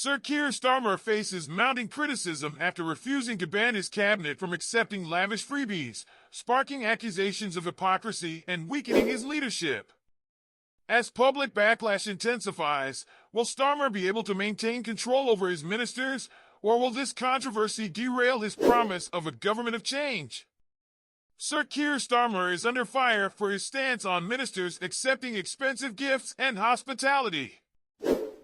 Sir Keir Starmer faces mounting criticism after refusing to ban his cabinet from accepting lavish freebies, sparking accusations of hypocrisy and weakening his leadership. As public backlash intensifies, will Starmer be able to maintain control over his ministers, or will this controversy derail his promise of a government of change? Sir Keir Starmer is under fire for his stance on ministers accepting expensive gifts and hospitality.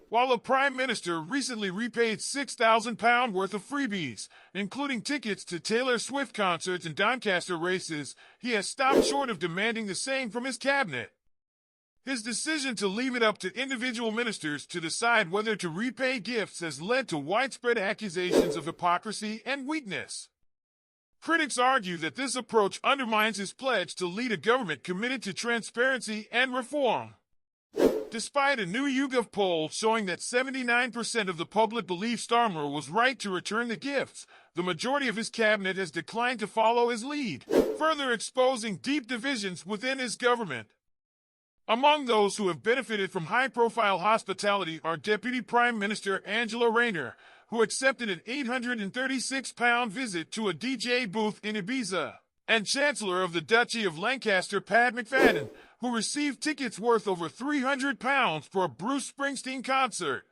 While the Prime Minister recently repaid £6,000 worth of freebies, including tickets to Taylor Swift concerts and Doncaster races, he has stopped short of demanding the same from his cabinet. His decision to leave it up to individual ministers to decide whether to repay gifts has led to widespread accusations of hypocrisy and weakness. Critics argue that this approach undermines his pledge to lead a government committed to transparency and reform. Despite a new YouGov poll showing that 79% of the public believe Starmer was right to return the gifts, the majority of his cabinet has declined to follow his lead, further exposing deep divisions within his government. Among those who have benefited from high-profile hospitality are Deputy Prime Minister Angela Rayner, who accepted an £836 visit to a DJ booth in Ibiza, and Chancellor of the Duchy of Lancaster Pat McFadden, who received tickets worth over £300 for a Bruce Springsteen concert.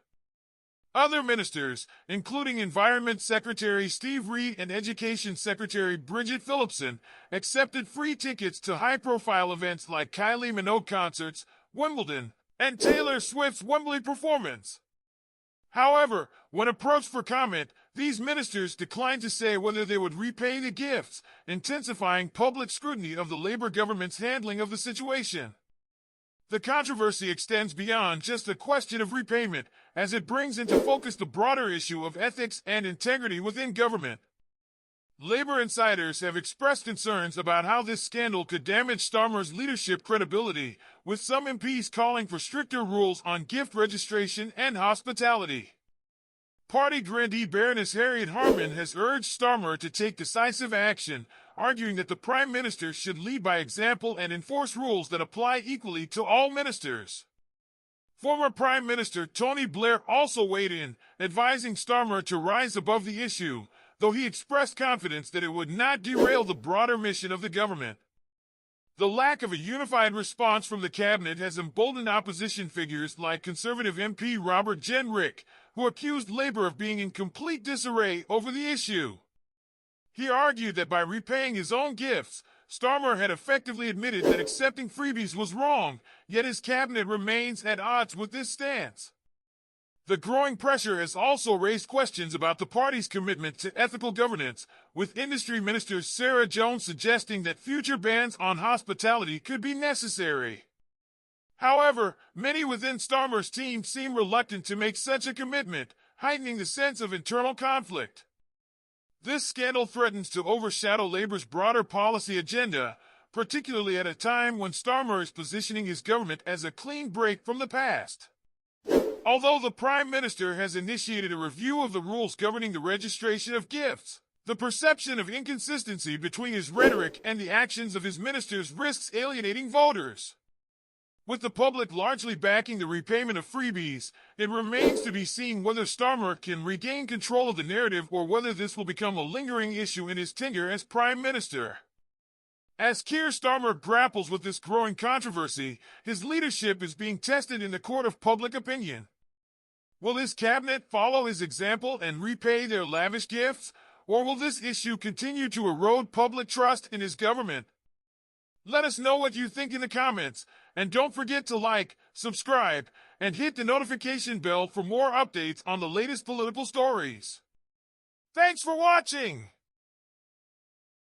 Other ministers, including Environment Secretary Steve Reed and Education Secretary Bridget Phillipson, accepted free tickets to high-profile events like Kylie Minogue concerts, Wimbledon, and Taylor Swift's Wembley performance. However, when approached for comment, these ministers declined to say whether they would repay the gifts, intensifying public scrutiny of the Labour government's handling of the situation. The controversy extends beyond just the question of repayment, as it brings into focus the broader issue of ethics and integrity within government. Labour insiders have expressed concerns about how this scandal could damage Starmer's leadership credibility, with some MPs calling for stricter rules on gift registration and hospitality. Party grandee Baroness Harriet Harman has urged Starmer to take decisive action, arguing that the Prime Minister should lead by example and enforce rules that apply equally to all ministers. Former Prime Minister Tony Blair also weighed in, advising Starmer to rise above the issue, though he expressed confidence that it would not derail the broader mission of the government. The lack of a unified response from the cabinet has emboldened opposition figures like Conservative MP Robert Jenrick, who accused Labour of being in complete disarray over the issue. He argued that by repaying his own gifts, Starmer had effectively admitted that accepting freebies was wrong, yet his cabinet remains at odds with this stance. The growing pressure has also raised questions about the party's commitment to ethical governance, with industry minister Sarah Jones suggesting that future bans on hospitality could be necessary. However, many within Starmer's team seem reluctant to make such a commitment, heightening the sense of internal conflict. This scandal threatens to overshadow Labour's broader policy agenda, particularly at a time when Starmer is positioning his government as a clean break from the past. Although the Prime Minister has initiated a review of the rules governing the registration of gifts, the perception of inconsistency between his rhetoric and the actions of his ministers risks alienating voters. With the public largely backing the repayment of freebies, it remains to be seen whether Starmer can regain control of the narrative or whether this will become a lingering issue in his tenure as Prime Minister. As Keir Starmer grapples with this growing controversy, his leadership is being tested in the court of public opinion. Will his cabinet follow his example and repay their lavish gifts, or will this issue continue to erode public trust in his government? Let us know what you think in the comments, and don't forget to like, subscribe, and hit the notification bell for more updates on the latest political stories. Thanks for watching!